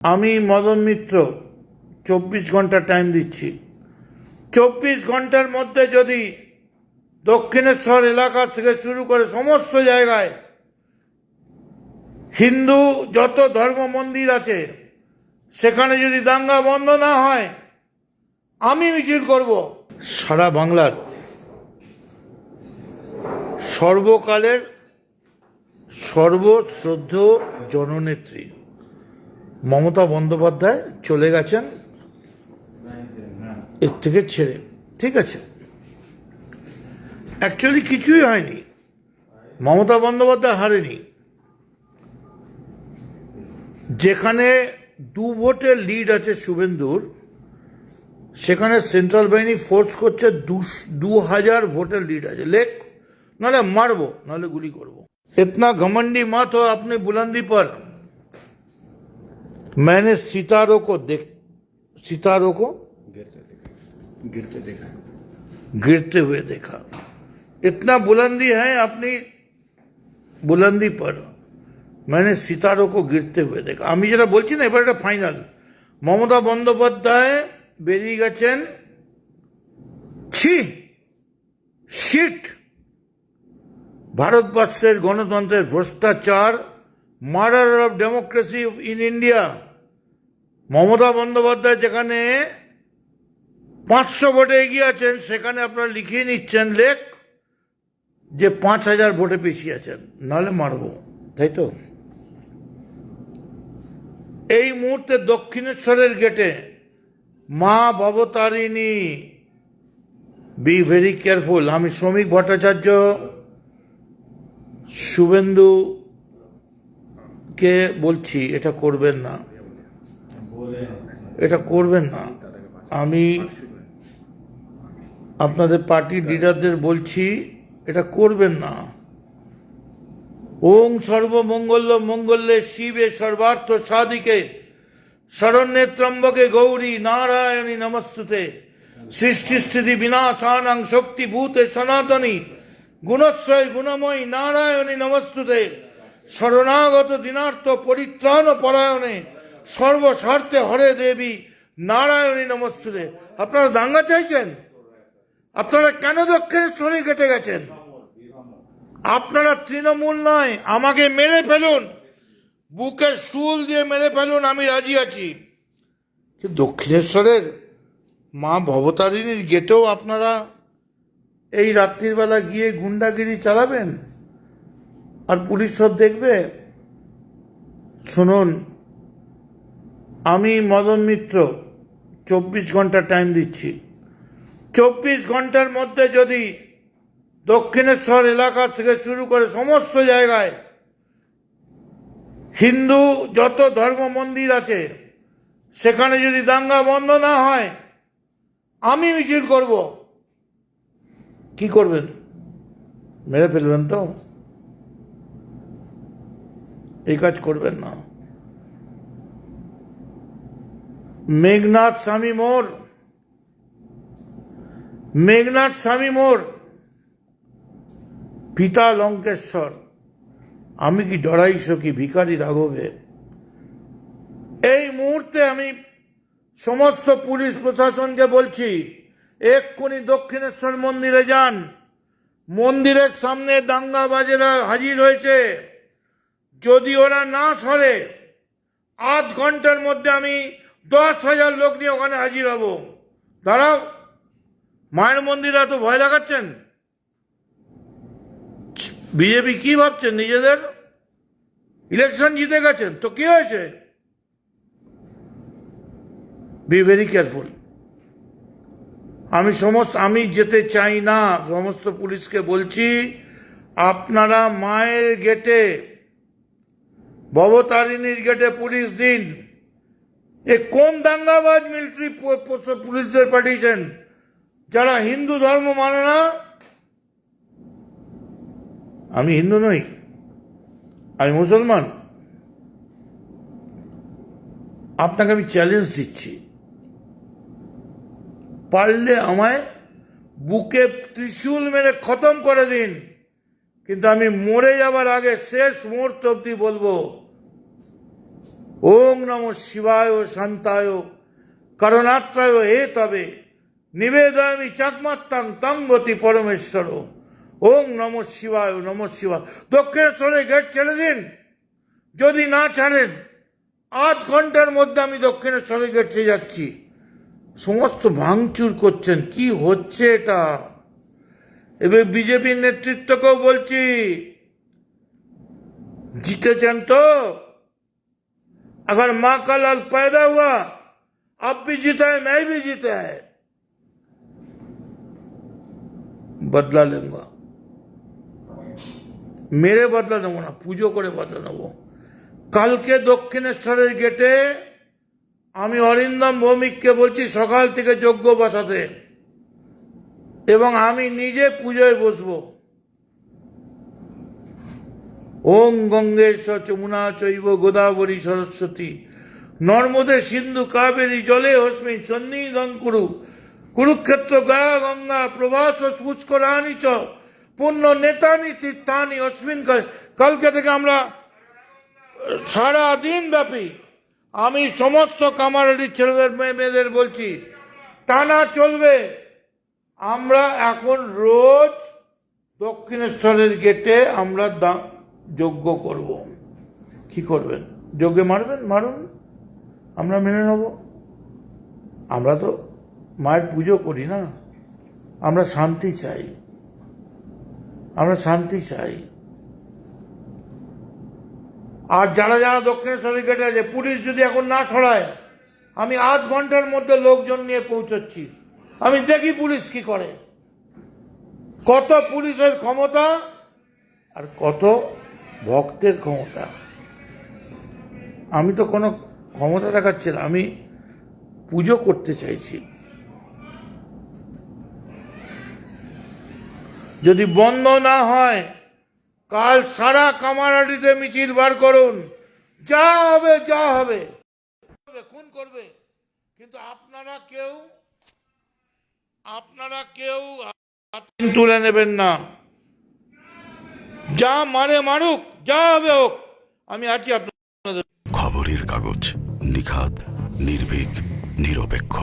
আমি মদন মিত্র 24 ঘন্টা টাইম দিচ্ছি। 24 ঘন্টার মধ্যে যদি দক্ষিণেশ্বর এলাকা থেকে শুরু করে সমস্ত জায়গায় হিন্দু যত ধর্ম মন্দির আছে সেখানে যদি দাঙ্গা বন্ধ না হয় আমি মিছিল করব। সারা বাংলার সর্বকালের সর্বশ্রদ্ধেয় জননেত্রী মমতা বন্দ্যোপাধ্যায় চলে গেছেন এর থেকে ছেড়ে। ঠিক আছে, অ্যাকচুয়ালি কিছুই হয়নি, মমতা বন্দ্যোপাধ্যায় হারেনি। যেখানে 2 ভোটের লিড আছে শুভেন্দুর, সেখানে সেন্ট্রাল বাহিনী ফোর্স করছে 2000 ভোটের লিড আছে। লেখ নাহলে মারবো, নাহলে গুলি করবো। इतना घमंडी मत हो अपनी बुलंदी पर। मैंने सितारों को गिरते हुए देखा। इतना बुलंदी है अपनी बुलंदी पर, मैंने सितारों को गिरते हुए देखा। আমি যেটা বলছি না, এবার এটা ফাইনাল। মমতা বন্দ্যোপাধ্যায় বেরিয়ে গেছেন। শিট, ভারতবর্ষের গণতন্ত্রের ভ্রষ্টাচার, murder of democracy in India. Mamata Bandyopadhyay যেখানে 500 ভোটে এগিয়ে আছেন, সেখানে আপনারা লিখিয়ে নিচ্ছেন লেখ যে 5000 ভোটে পিছিয়ে আছেন, নাহলে মারব। তাই তো এই মুহূর্তে দক্ষিণেশ্বরের গেটে মা ভবতারিণী, বি ভেরি কেয়ারফুল। আমি শ্রমিক ভট্টাচার্য শুভেন্দু কে বলছি এটা করবেন না, এটা করবেন না। আমি আপনাদের পার্টির লিডারদের বলছি এটা করবেন না। ওং সর্বমঙ্গল মঙ্গলে শিবে সর্বার্থ সাধিকে শরণ্যে ত্রম্বকে গৌরী নারায়ণী নমস্তুতে সৃষ্টি স্থিতি বিনাশানাং শক্তিভূতে সনাতনী গুণশ্রয় গুণময়ী নারায়ণী নমস্তুতে শরণাগত দিনার্থ পরিত্রাণ পরায়ণে সর্বস্বার্থে হরে দেবী নারায়ণী নমস্তুতে। আপনারা দাঙ্গা চাইছেন? আপনারা কেন দক্ষিণেশ্বরে কেটে গেছেন? আপনারা তৃণমূল নয়, আমাকে মেরে ফেলুন, বুকে শুল দিয়ে মেরে ফেলুন, আমি রাজি আছি। দক্ষিণেশ্বরের মা ভবতারিণীর গেটেও আপনারা এই রাত্রির বেলা গিয়ে গুন্ডাগিরি চালাবেন আর পুলিশ সব দেখবে? শুনুন, আমি মদন মিত্র 24 ঘন্টা টাইম দিচ্ছি। 24 ঘন্টার মধ্যে যদি দক্ষিণেশ্বর এলাকা থেকে শুরু করে সমস্ত জায়গায় হিন্দু যত ধর্ম মন্দির আছে সেখানে যদি দাঙ্গা বন্ধ না হয় আমি মিছিল করব। কি করবেন? মেরে ফেলবেন তো? এই কাজ করবেন না। মেঘনাথ স্বামী মোর পিতা লঙ্কেশ্বর, আমি কি ডরাই সখী ভিখারি রাঘবে। এই মুহূর্তে আমি সমস্ত পুলিশ প্রশাসনকে বলছি, এক্ষুনি দক্ষিণেশ্বর মন্দিরে যান। মন্দিরের সামনে দাঙ্গাবাজেরা হাজির হয়েছে। যদি ওরা না সরে, আধ ঘন্টার মধ্যে আমি 10,000 লোক নিয়ে ওখানে হাজির হব। দাঁড়াও, মায়ের মন্দিরে এত ভয় লাগাচ্ছেন? বিজেপি কি ভাবছেন নিজেদের? ইলেকশন জিতে গেছেন তো কি হয়েছে? Be very careful. আমি যেতে চাই না। সমস্ত পুলিশকে বলছি, আপনারা মায়ের গেটে, ভবতারিণীর গেটে পুলিশ দিন। এ কোন দাঙ্গাবাজ মিলিটারি পুলিশদের পাঠিয়েছেন যারা হিন্দু ধর্ম মানে না? আমি হিন্দু নই, আমি মুসলমান। আপনাকে আমি চ্যালেঞ্জ দিচ্ছি, পারলে আমায় বুকে ত্রিশূল মেরে খতম করে দিন, কিন্তু আমি মরে যাবার আগে শেষ মুহূর্ত অব্দি বলবো ওং নম শিবায় শান্তায় করুণাত্রায় হে তবে নিবেদয়ামি চাকমাত্তাং তং গতি পরমেশ্বর। ওং নম শিবায় নম শিবায়। দক্ষিণেশ্বরের গেট ছেড়ে দিন। যদি না ছাড়েন, আধ ঘন্টার মধ্যে আমি দক্ষিণেশ্বরের গেটে যাচ্ছি। সমস্ত ভাঙচুর করছেন, কি হচ্ছে এটা? এবার বিজেপির নেতৃত্বকেও বলছি, जीतेचन तो अगर माँ का लाल पैदा हुआ, अब भी जीता है, मैं भी जीता है, बदला लेंगे। मेरे बदला নেব না, পুজো করে বদলা নেব। কালকে দক্ষিণেশ্বরের গেটে আমি অরিন্দম ভৌমিককে বলছি সকাল থেকে যজ্ঞ বসাতে, এবং আমি নিজে পুজোয় বসবো। ওং গঙ্গেশ যমুনা চৈব গোদাবরী সরস্বতী নর্মদে সিন্ধু কাবেরী জলে অস্মিন সন্নিধন কুরু কুরুক্ষেত্র গয়া গঙ্গা প্রভাস পুষ্করাণী চ পুণ্য নেতানি তীর্থানি অস্মিন। কালকে থেকে আমরা সারা দিন ব্যাপী আমি সমস্ত কামারহাটির ছেলেদের মেয়েদের বলছি, টানা চলবে। আমরা এখন রোজ দক্ষিণেশ্বরের গেটে আমরা যজ্ঞ করব। কি করবেন? যজ্ঞে মারবেন, মারুন, আমরা মেনে নেব। আমরা তো মায়ের পুজো করি না, আমরা শান্তি চাই, আমরা শান্তি চাই। আর যারা যারা দক্ষিণেশ্বরের গেটে আছে, পুলিশ যদি এখন না ছড়ায়, আমি আধ ঘন্টার মধ্যে লোকজন নিয়ে পৌঁছচ্ছি। আমি দেখি পুলিশ কি করে, কত পুলিশের ক্ষমতা আর কত ভক্তের ক্ষমতা। আমি তো কোনো ক্ষমতা দেখাচ্ছি না, আমি পুজো করতে চাইছি। যদি বন্ধ না হয়, কাল সারা কামারহাটিতে মিছিল বার করুন, যা হবে যা হবে, খুন করবে, কিন্তু আপনারা কেউ তুলে নেবেন না। যা মারে মারুক, যা হবে হোক, আমি আছি আপনাদের। খবরের কাগজ, নিখাদ, নির্ভীক, নিরপেক্ষ।